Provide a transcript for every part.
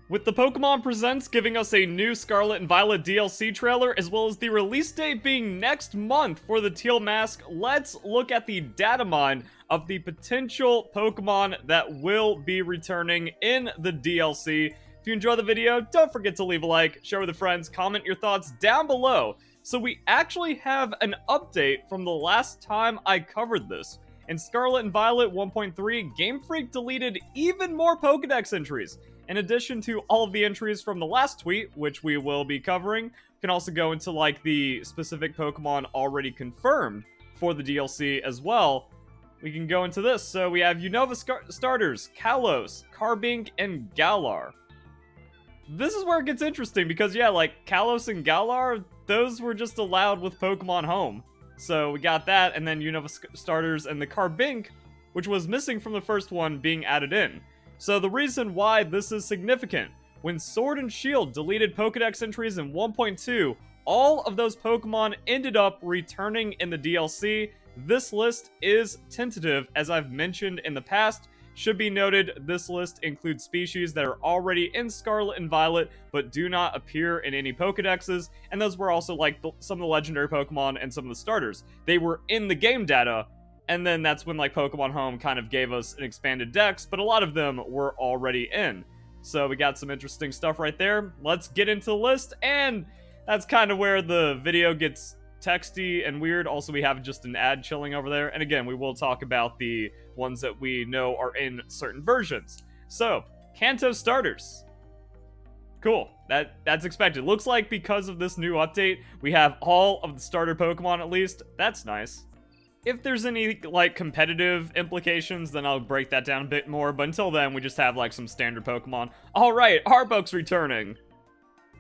With the Pokemon Presents giving us a new Scarlet and Violet DLC trailer, as well as the release date being next month for the Teal mask, let's look at the Datamine of the potential Pokemon that will be returning in the DLC. If you enjoy the video, don't forget to leave a like, share with your friends, comment your thoughts down below. So we actually have an update from the last time I covered this. In Scarlet and Violet 1.3, Game Freak deleted even more Pokedex entries. In addition to all of the entries from the last tweet, which we will be covering, we can also go into like the specific Pokemon already confirmed for the DLC as well. We can go into this. So we have Unova starters, Kalos, Carbink, and Galar. This is where it gets interesting because yeah, like Kalos and Galar, those were just allowed with Pokemon Home. So we got that, and then Unova starters and the Carbink, which was missing from the first one, being added in. So the reason why this is significant, when Sword and Shield deleted Pokedex entries in 1.2, all of those Pokemon ended up returning in the DLC. This list is tentative, as I've mentioned in the past. Should be noted, this list includes species that are already in Scarlet and Violet, but do not appear in any Pokedexes, and those were also like some of the legendary Pokemon and some of the starters. They were in the game data, and then that's when like Pokemon Home kind of gave us an expanded dex, but a lot of them were already in. So we got some interesting stuff right there. Let's get into the list, and that's kind of where the video gets texty and weird. Also, we have just an ad chilling over there. And again, we will talk about the ones that we know are in certain versions. So, Kanto starters. Cool. That's expected. Looks like because of this new update, we have all of the starter Pokemon at least. That's nice. If there's any, like, competitive implications, then I'll break that down a bit more. But until then, we just have, like, some standard Pokemon. Alright, Harpoke's returning.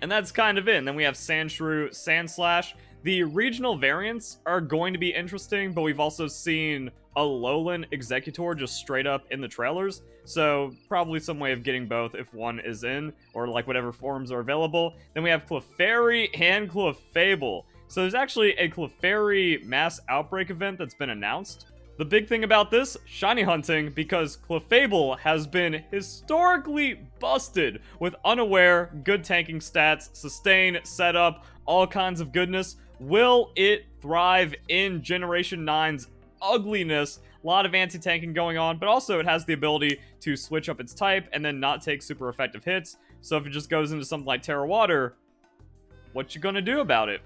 And that's kind of it. And then we have Sandshrew, Sandslash. The regional variants are going to be interesting, but we've also seen a Alolan Exeggutor just straight up in the trailers. So, probably some way of getting both if one is in, or, like, whatever forms are available. Then we have Clefairy and Clefable. So there's actually a Clefairy mass outbreak event that's been announced. The big thing about this, shiny hunting, because Clefable has been historically busted with Unaware, good tanking stats, sustain, setup, all kinds of goodness. Will it thrive in Generation 9's ugliness? A lot of anti-tanking going on, but also it has the ability to switch up its type and then not take super effective hits. So if it just goes into something like Terra Water, what you gonna do about it?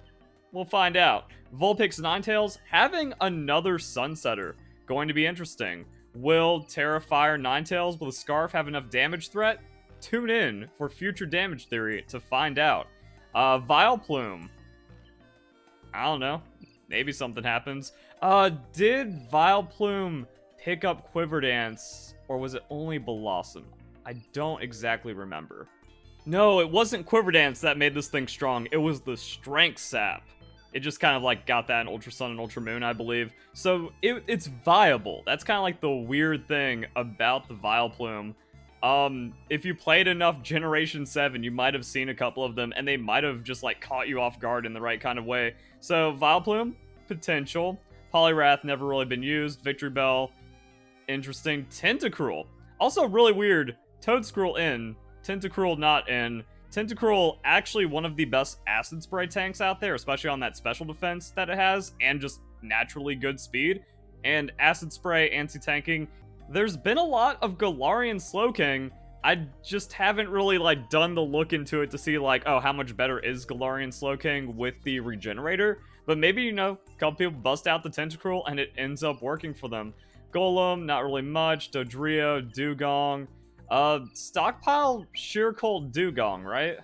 We'll find out. Vulpix Ninetales having another Sunsetter. Going to be interesting. Will Terrafire Ninetales with a Scarf have enough damage threat? Tune in for future damage theory to find out. Vileplume. I don't know. Maybe something happens. Did Vileplume pick up Quiver Dance, or was it only Blossom? I don't exactly remember. No, it wasn't Quiver Dance that made this thing strong. It was the Strength Sap. It just kind of like got that in Ultra Sun and Ultra Moon, I believe. So it's viable. That's kind of like the weird thing about the Vileplume. If you played enough Generation 7, you might have seen a couple of them, and they might have just like caught you off guard in the right kind of way. So Vileplume, potential. Poliwrath, never really been used. Victory Bell, interesting. Tentacruel, also really weird. Toedscruel in, Tentacruel not in. Tentacruel, actually one of the best Acid Spray tanks out there, especially on that special defense that it has, and just naturally good speed. And Acid Spray, anti-tanking. There's been a lot of Galarian Slowking. I just haven't really, like, done the look into it to see, like, oh, how much better is Galarian Slowking with the Regenerator? But maybe, you know, a couple people bust out the Tentacruel and it ends up working for them. Golem, not really much. Dodrio, Dugong. Stockpile Sheer Cold Dugong, right?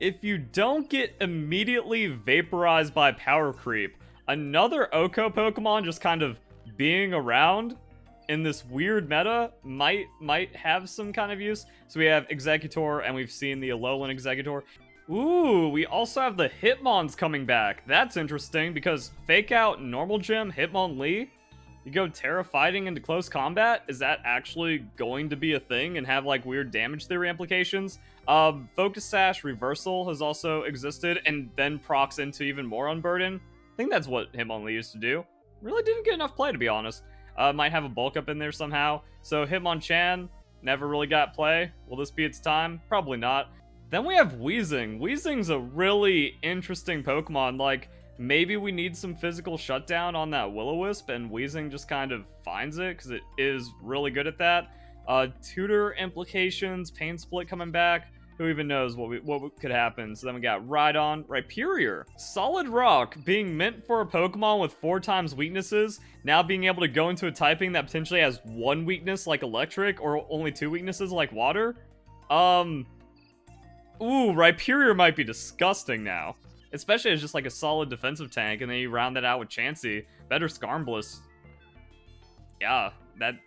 If you don't get immediately vaporized by Power Creep, another Oko Pokemon just kind of being around in this weird meta might have some kind of use. So we have Exeggutor, and we've seen the Alolan Exeggutor. Ooh, we also have the Hitmons coming back. That's interesting, because Fake Out Normal Gym Hitmonlee. You go Terra Fighting into close combat? Is that actually going to be a thing and have like weird damage theory implications? Focus Sash Reversal has also existed and then procs into even more Unburden. I think that's what Hitmonlee used to do. Really didn't get enough play, to be honest. Might have a bulk up in there somehow. So Hitmonchan, never really got play. Will this be its time? Probably not. Then we have Weezing. Weezing's a really interesting Pokemon. Like, maybe we need some physical shutdown on that Will-O-Wisp, and Weezing just kind of finds it, because it is really good at that. Tutor implications, Pain Split coming back. Who even knows what could happen? So then we got Rhydon, Rhyperior. Solid Rock, being meant for a Pokemon with 4 times weaknesses, now being able to go into a typing that potentially has 1 weakness like Electric, or only 2 weaknesses like Water. Ooh, Rhyperior might be disgusting now. Especially as just like a solid defensive tank, and then you round that out with Chansey. Better Skarmbliss. Yeah,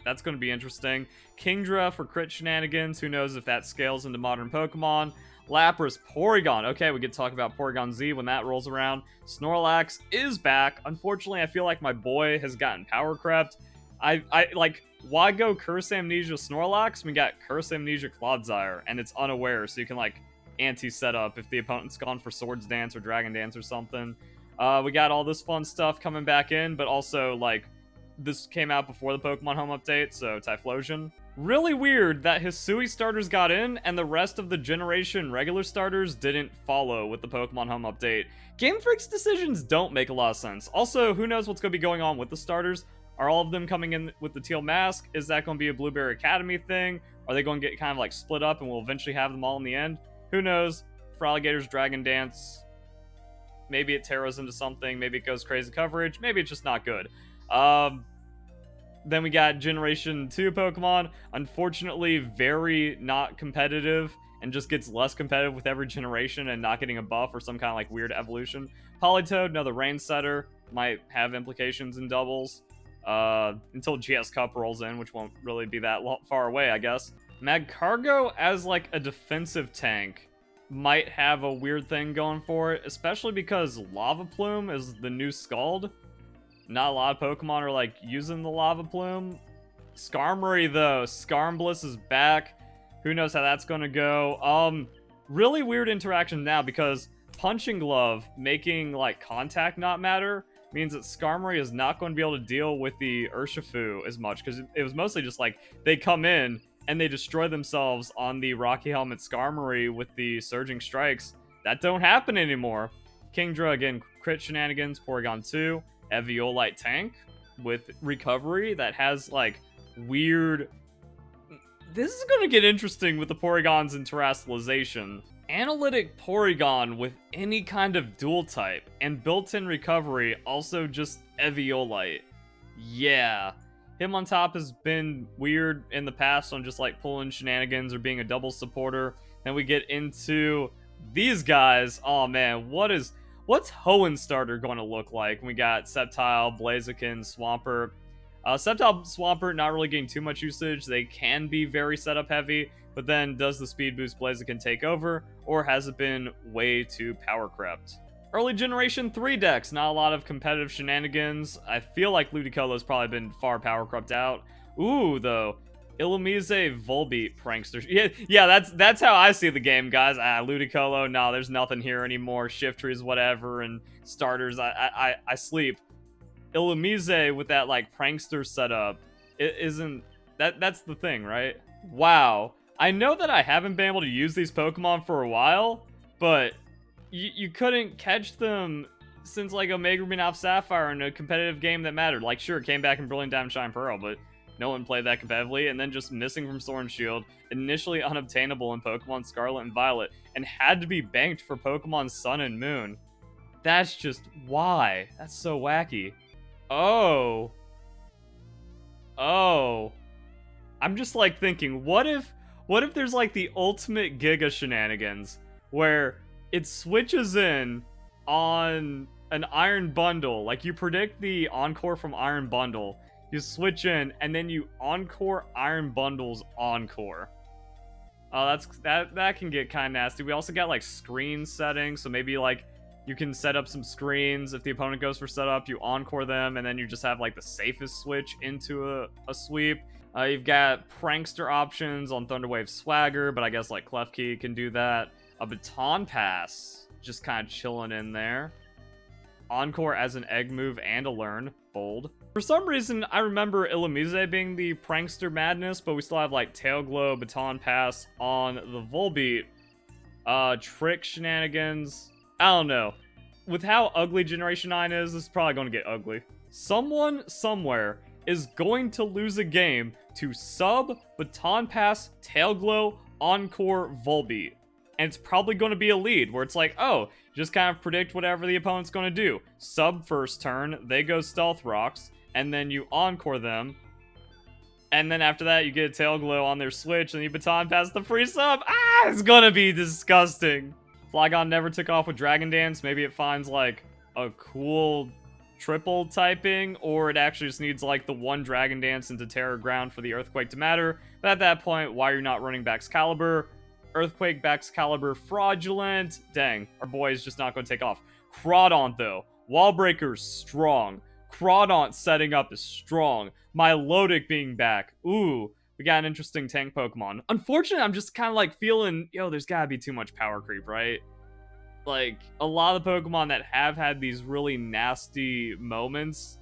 that's going to be interesting. Kingdra for crit shenanigans. Who knows if that scales into modern Pokemon. Lapras, Porygon. Okay, we get to talk about Porygon Z when that rolls around. Snorlax is back. Unfortunately, I feel like my boy has gotten power crept. I like, why go Curse Amnesia Snorlax? We got Curse Amnesia Clodsire, and it's unaware, so you can like anti-setup if the opponent's gone for Swords Dance or Dragon Dance or something. We got all this fun stuff coming back in, but also like, this came out before the Pokemon Home update, so Typhlosion. Really weird that Hisui starters got in, and the rest of the generation regular starters didn't follow with the Pokemon Home update. Game Freak's decisions don't make a lot of sense. Also, who knows what's going to be going on with the starters? Are all of them coming in with the Teal mask? Is that going to be a Blueberry Academy thing? Are they going to get kind of like split up and we'll eventually have them all in the end? Who knows? For Alligator's Dragon Dance, maybe it tears into something, maybe it goes crazy coverage, maybe it's just not good. Then we got Generation 2 Pokemon. Unfortunately, very not competitive, and just gets less competitive with every generation and not getting a buff or some kind of like weird evolution. Politoed, another Rain Setter, might have implications in doubles. Until GS Cup rolls in, which won't really be that far away, I guess. Magcargo as like a defensive tank might have a weird thing going for it, especially because Lava Plume is the new Scald. Not a lot of Pokemon are like using the Lava Plume. Skarmory though, Skarmbliss is back. Who knows how that's gonna go. Really weird interaction now, because Punching Glove making like contact not matter means that Skarmory is not going to be able to deal with the Urshifu as much, because it was mostly just like they come in and they destroy themselves on the Rocky Helmet Skarmory with the Surging Strikes. That don't happen anymore. Kingdra, again, crit shenanigans. Porygon 2, Eviolite tank with recovery that has like weird... This is going to get interesting with the Porygons and Terastallization. Analytic Porygon with any kind of dual type and built-in recovery, also just Eviolite. Yeah. Him on top has been weird in the past on just like pulling shenanigans or being a double supporter. Then we get into these guys. Oh man, what's Hoenn starter going to look like? We got Sceptile, Blaziken, Swampert. Sceptile, Swampert not really getting too much usage. They can be very setup heavy, but then does the speed boost Blaziken take over, or has it been way too power crept? Early Generation 3 decks, not a lot of competitive shenanigans. I feel like Ludicolo's probably been far power crept out. Ooh, though. Illumise Volbeat Prankster. Yeah, that's how I see the game, guys. Ludicolo, no, there's nothing here anymore. Shiftries, whatever, and starters, I sleep. Illumise with that, like, Prankster setup, it isn't... That's the thing, right? Wow. I know that I haven't been able to use these Pokemon for a while, but... You couldn't catch them since, like, Omega Ruby Alpha Sapphire in a competitive game that mattered. Like, sure, it came back in Brilliant Diamond Shine Pearl, but no one played that competitively. And then just missing from Sword and Shield, initially unobtainable in Pokemon Scarlet and Violet, and had to be banked for Pokemon Sun and Moon. That's just... why? That's so wacky. Oh. I'm just, like, thinking, what if there's, like, the ultimate Giga shenanigans, where... it switches in on an Iron Bundle. Like, you predict the Encore from Iron Bundle. You switch in, and then you Encore Iron Bundle's Encore. Oh, that can get kind of nasty. We also got, like, screen settings. So maybe, like, you can set up some screens. If the opponent goes for setup, you Encore them, and then you just have, like, the safest switch into a sweep. You've got Prankster options on Thunderwave Swagger, but I guess, like, Klefki can do that. A Baton Pass, just kind of chilling in there. Encore as an egg move and a learn. Bold. For some reason, I remember Illumise being the Prankster Madness, but we still have like Tail Glow, Baton Pass on the Volbeat. Trick Shenanigans. I don't know. With how ugly Generation 9 is, this is probably going to get ugly. Someone, somewhere, is going to lose a game to Sub, Baton Pass, Tail Glow, Encore, Volbeat. And it's probably going to be a lead, where it's like, oh, just kind of predict whatever the opponent's going to do. Sub first turn, they go Stealth Rocks, and then you Encore them. And then after that, you get a Tail Glow on their switch, and you Baton Pass the free sub. Ah, it's going to be disgusting. Flygon never took off with Dragon Dance. Maybe it finds, like, a cool triple typing, or it actually just needs, like, the one Dragon Dance into Terror Ground for the Earthquake to matter. But at that point, why are you not running Baxcalibur? Earthquake, Baxcalibur, Fraudulent. Dang, our boy is just not going to take off. Crawdaunt, though. Wallbreaker's strong. Crawdaunt setting up is strong. Milotic being back. Ooh, we got an interesting tank Pokemon. Unfortunately, I'm just kind of like feeling, yo, there's gotta be too much power creep, right? Like, a lot of the Pokemon that have had these really nasty moments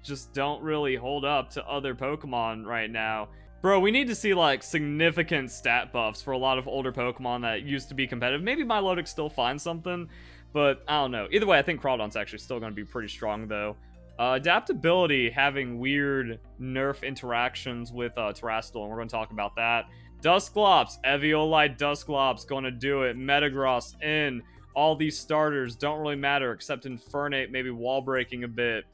just don't really hold up to other Pokemon right now. Bro, we need to see, like, significant stat buffs for a lot of older Pokemon that used to be competitive. Maybe Milotic still finds something, but I don't know. Either way, I think Crawdaunt's actually still going to be pretty strong, though. Adaptability, having weird nerf interactions with Terrastal, and we're going to talk about that. Dusclops, Eviolite Dusclops, going to do it. Metagross in. All these starters don't really matter, except Infernape, maybe wall breaking a bit.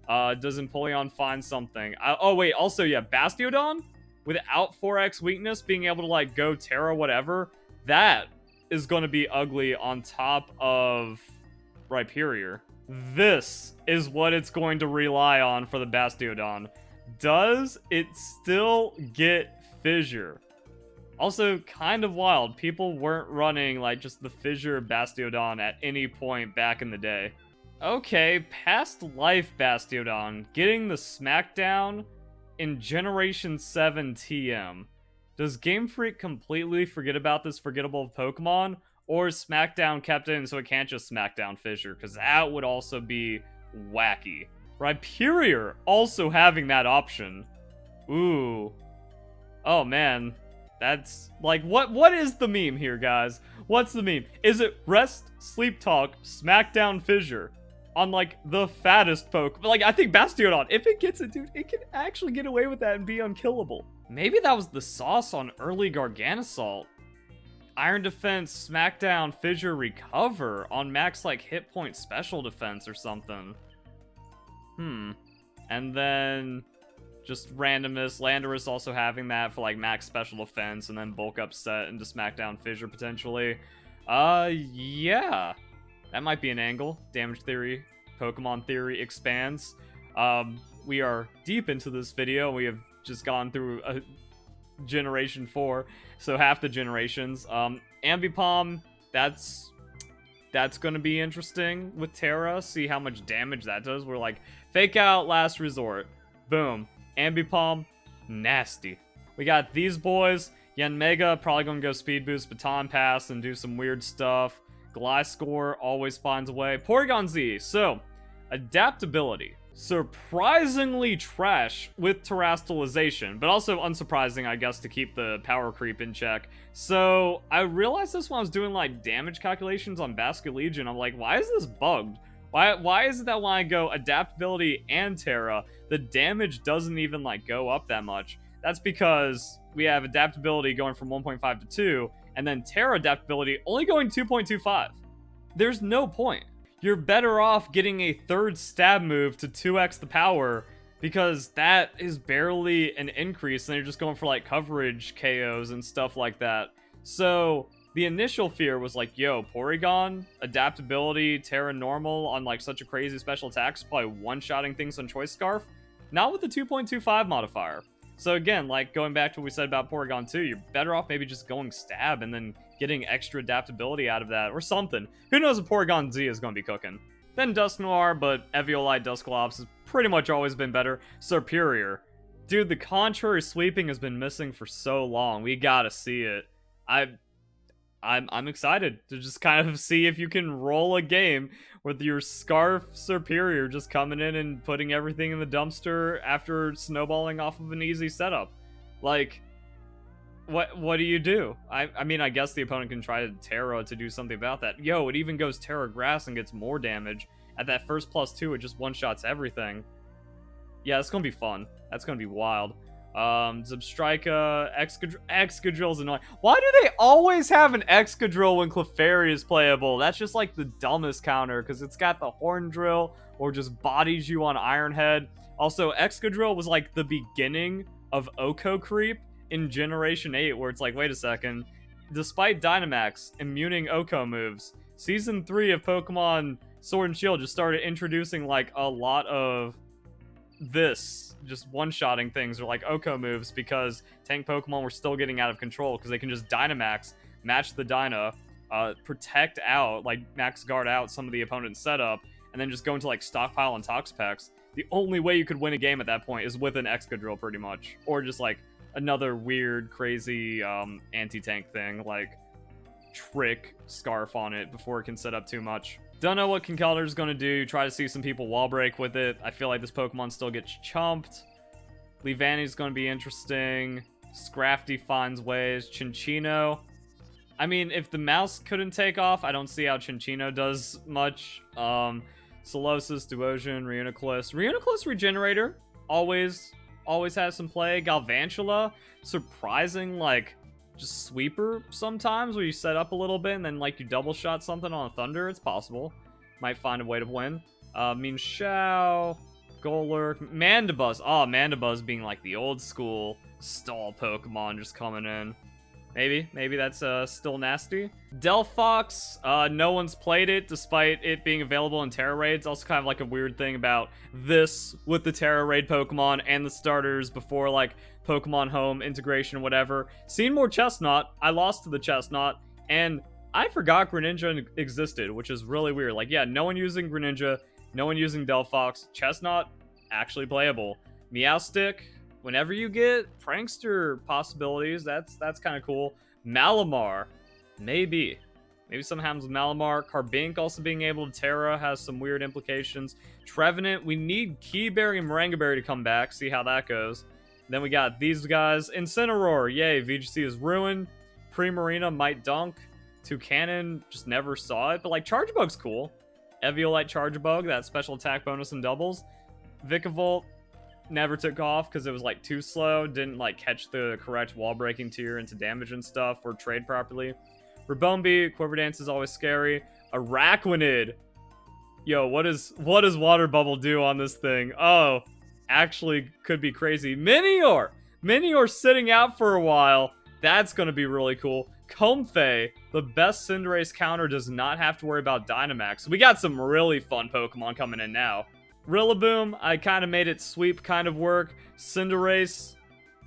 Does Empoleon find something? Oh, wait, also, yeah, Bastiodon? Without 4x weakness, being able to, like, go Terra whatever, that is going to be ugly on top of Rhyperior. This is what it's going to rely on for the Bastiodon. Does it still get Fissure? Also, kind of wild. People weren't running, like, just the Fissure Bastiodon at any point back in the day. Okay, past life Bastiodon. Getting the Smackdown in Generation 7 TM. Does Game Freak completely forget about this forgettable Pokemon? Or is Smackdown kept in so it can't just Smackdown Fissure? Because that would also be wacky. Rhyperior also having that option. Ooh. Oh man. That's like, what is the meme here, guys? What's the meme? Is it Rest, Sleep Talk, Smackdown Fissure? On, like, the fattest Pokemon. Like, I think Bastiodon, if it gets it, dude, it can actually get away with that and be unkillable. Maybe that was the sauce on early Garganasalt. Iron Defense, Smackdown, Fissure, Recover on max, like, hit point special defense or something. And then just randomness. Landorus also having that for, like, max special defense and then bulk up set into Smackdown Fissure potentially. Yeah. That might be an angle. Damage Theory, Pokemon Theory expands. We are deep into this video. We have just gone through a Generation 4, so half the generations. Ambipom, that's going to be interesting with Terra. See how much damage that does. We're like, Fake Out, Last Resort. Boom. Ambipom, nasty. We got these boys. Yanmega, probably going to go Speed Boost, Baton Pass, and do some weird stuff. Gliscor always finds a way. Porygon Z, so, adaptability. Surprisingly trash with terastallization, but also unsurprising, I guess, to keep the power creep in check. So, I realized this when I was doing, like, damage calculations on Basculegion. I'm like, why is this bugged? Why is it that when I go adaptability and Terra, the damage doesn't even, like, go up that much? That's because we have adaptability going from 1.5 to 2, and then Terra adaptability only going 2.25. There's no point. You're better off getting a third stab move to 2x the power, because that is barely an increase, and you're just going for, like, coverage KOs and stuff like that. So the initial fear was like, yo, Porygon, adaptability, Terra normal on, like, such a crazy special attack, probably one-shotting things on Choice Scarf. Not with the 2.25 modifier. So again, like, going back to what we said about Porygon 2, you're better off maybe just going Stab and then getting extra adaptability out of that, or something. Who knows if Porygon Z is going to be cooking. Then Dusknoir, but Eviolite Dusclops has pretty much always been better. Serperior. Dude, the contrary sweeping has been missing for so long. We gotta see it. I I'm excited to just kind of see if you can roll a game with your Scarf Superior just coming in and putting everything in the dumpster after snowballing off of an easy setup. Like, what do you do? I mean, I guess the opponent can try to Terra to do something about that. Yo, it even goes Terra Grass and gets more damage. At that first +2, it just one-shots everything. Yeah, that's gonna be fun. That's gonna be wild. Zubstrika, Excadrill's annoying. Why do they always have an Excadrill when Clefairy is playable? That's just like the dumbest counter, because it's got the Horn Drill, or just bodies you on Iron Head. Also, Excadrill was like the beginning of Oko Creep in Generation 8, where it's like, wait a second, despite Dynamax immuning Oko moves, Season 3 of Pokemon Sword and Shield just started introducing like a lot of this, just one-shotting things or like Oko moves, because tank Pokemon were still getting out of control because they can just Dynamax, match the Dyna, protect out, like max guard out some of the opponent's setup, and then just go into like Stockpile and Toxapex. The only way you could win a game at that point is with an Excadrill, pretty much. Or just like another weird, crazy anti-tank thing, like trick Scarf on it before it can set up too much. Don't know what Conkeldurr is going to do. Try to see some people wall break with it. I feel like this Pokemon still gets chumped. Leavanny's going to be interesting. Scrafty finds ways. Chinchino. I mean, if the mouse couldn't take off, I don't see how Chinchino does much. Solosis, Duosion, Reuniclus. Reuniclus Regenerator. Always has some play. Galvantula. Surprising, like, just sweeper sometimes where you set up a little bit and then like you double shot something on a Thunder. It's possible. Might find a way to win. Minshao, Golurk, Mandibuzz. Oh, Mandibuzz being like the old school stall Pokemon just coming in. Maybe that's still nasty. Delphox, no one's played it despite it being available in Terra Raids. Also kind of like a weird thing about this with the Terra Raid Pokemon and the starters before like Pokemon Home integration, whatever. Seen more Chestnut. I lost to the Chestnut, and I forgot Greninja existed, which is really weird. Like, yeah, no one using Greninja, no one using Delphox. Chestnut, actually playable. Meowstic, whenever you get Prankster possibilities, that's kind of cool. Malamar, maybe something happens with Malamar. Carbink also being able to Terra has some weird implications. Trevenant, we need Keyberry and Marangaberry to come back, see how that goes. Then we got these guys. Incineroar, yay, VGC is ruined. Primarina might dunk. Toucanon, just never saw it, but like Chargebug's cool. Eviolite Chargebug, that special attack bonus in doubles. Vikavolt, never took off because it was like too slow, didn't like catch the correct wall breaking tier into damage and stuff or trade properly. Rabombi, Quiver Dance is always scary. Araquanid, yo, what does Water Bubble do on this thing? Oh, actually could be crazy. Minior sitting out for a while, that's gonna be really cool. Comfey, the best Cinderace counter, does not have to worry about Dynamax. We got some really fun Pokemon coming in now. Rillaboom, I kind of made it sweep kind of work. Cinderace,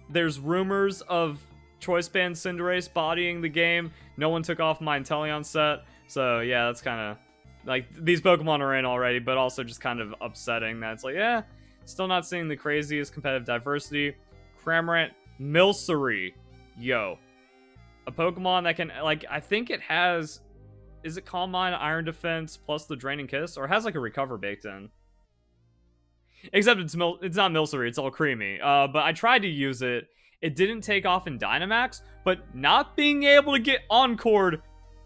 there's rumors of Choice Band Cinderace bodying the game. No one took off my Inteleon set, so yeah, that's kind of like these Pokemon are in already, but also just kind of upsetting that it's like, yeah, still not seeing the craziest competitive diversity. Cramorant, Milcery, yo, a Pokemon that can, like, I think it has, is it Calm Mind, Iron Defense plus the Draining Kiss, or it has like a Recover baked in? Except it's not Milcery, it's all creamy. But I tried to use it. It didn't take off in Dynamax, but not being able to get Encored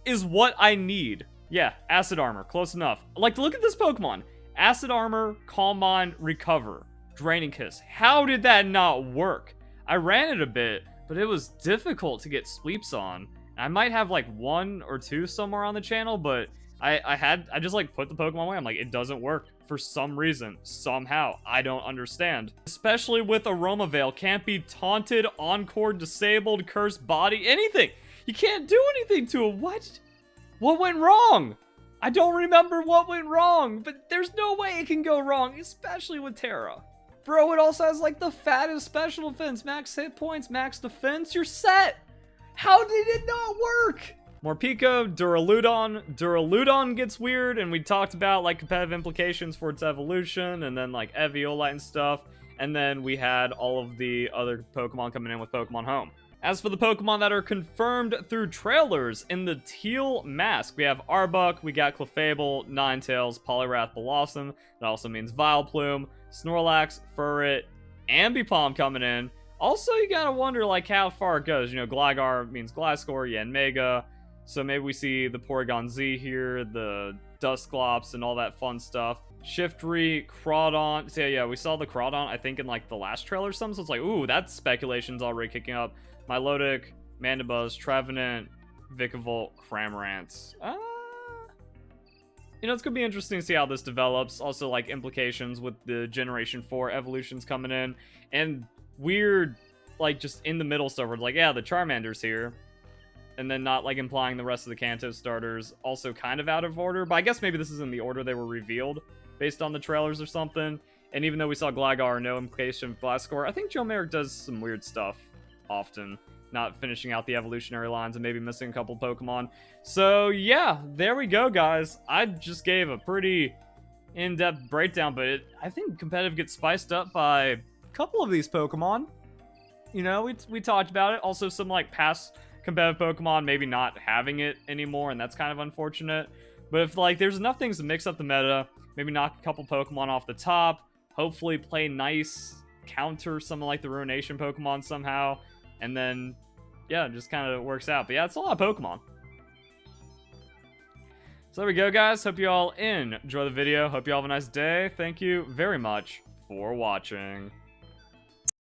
is what I need. Yeah, Acid Armor, close enough. Like, look at this Pokemon. Acid Armor, Calm Mind, Recover, Draining Kiss. How did that not work? I ran it a bit, but it was difficult to get sweeps on. I might have like 1 or 2 somewhere on the channel, but I just like put the Pokemon away. I'm like, it doesn't work for some reason, somehow. I don't understand. Especially with Aroma Veil, can't be taunted, Encored, disabled, cursed body, anything. You can't do anything to it. What went wrong? I don't remember what went wrong, but there's no way it can go wrong, especially with Terra. Bro, it also has like the fattest special defense, max hit points, max defense. You're set. How did it not work? Morpeko, Duraludon. Duraludon gets weird, and we talked about like competitive implications for its evolution, and then like Eviolite and stuff. And then we had all of the other Pokemon coming in with Pokemon Home. As for the Pokemon that are confirmed through trailers in the Teal mask, we have Arbok, we got Clefable, Ninetales, Poliwrath, Blossom, that also means Vileplume, Snorlax, Furret, Ambipom coming in. Also, you gotta wonder, like, how far it goes. You know, Gligar means Gliscor, Yanmega, so maybe we see the Porygon Z here, the Dusclops, and all that fun stuff. Shiftry, Crawdon. So yeah, we saw the Crawdon, I think, in, like, the last trailer or something, so it's like, ooh, that speculation's already kicking up. Milotic, Mandibuzz, Trevenant, Vikavolt, Cramorant. You know, it's gonna be interesting to see how this develops. Also, like, implications with the Generation 4 evolutions coming in. And weird, like, just in the middle stuff where it's like, yeah, the Charmander's here. And then not, like, implying the rest of the Kanto starters also kind of out of order. But I guess maybe this is in the order they were revealed based on the trailers or something. And even though we saw Gligar, no implication of Gliscor, I think Joe Merrick does some weird stuff often, not finishing out the evolutionary lines and maybe missing a couple Pokemon. So yeah, there we go, guys. I just gave a pretty in-depth breakdown, but I think competitive gets spiced up by a couple of these Pokemon. You know, we talked about it. Also, some, like, past competitive Pokemon maybe not having it anymore, and that's kind of unfortunate. But if, like, there's enough things to mix up the meta, maybe knock a couple Pokemon off the top, hopefully play nice, counter some of, like, the Ruination Pokemon somehow, and then, yeah, it just kind of works out. But yeah, it's a lot of Pokemon. So there we go, guys. Hope you all enjoy the video. Hope you all have a nice day. Thank you very much for watching.